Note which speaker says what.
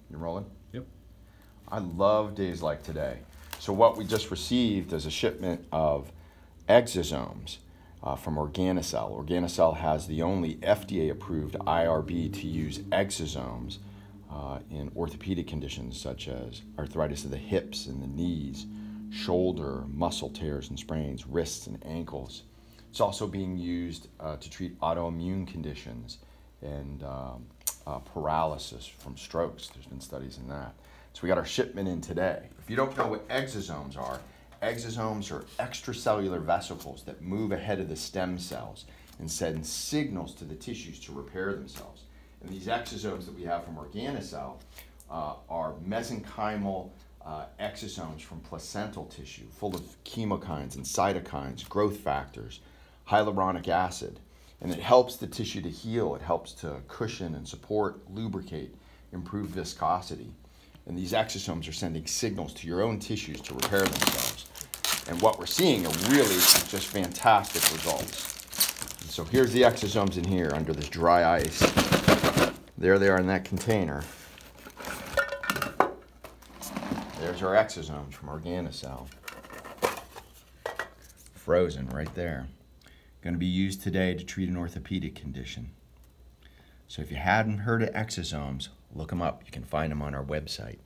Speaker 1: You rolling?
Speaker 2: Yep.
Speaker 1: I love days like today. So what we just received is a shipment of exosomes from Organocell. Organocell has the only FDA-approved IRB to use exosomes in orthopedic conditions such as arthritis of the hips and the knees, shoulder, muscle tears and sprains, wrists and ankles. It's also being used to treat autoimmune conditions and paralysis from strokes. There's been studies in that. So we got our shipment in today. If you don't know what exosomes are extracellular vesicles that move ahead of the stem cells and send signals to the tissues to repair themselves. And these exosomes that we have from Organocell are mesenchymal exosomes from placental tissue, full of chemokines and cytokines, growth factors, hyaluronic acid. And it helps the tissue to heal. It helps to cushion and support, lubricate, improve viscosity. And these exosomes are sending signals to your own tissues to repair themselves. And what we're seeing are really just fantastic results. And so here's the exosomes in here under this dry ice. There they are in that container. There's our exosomes from Organocell. Frozen right there. Going to be used today to treat an orthopedic condition. So if you hadn't heard of exosomes, look them up. You can find them on our website.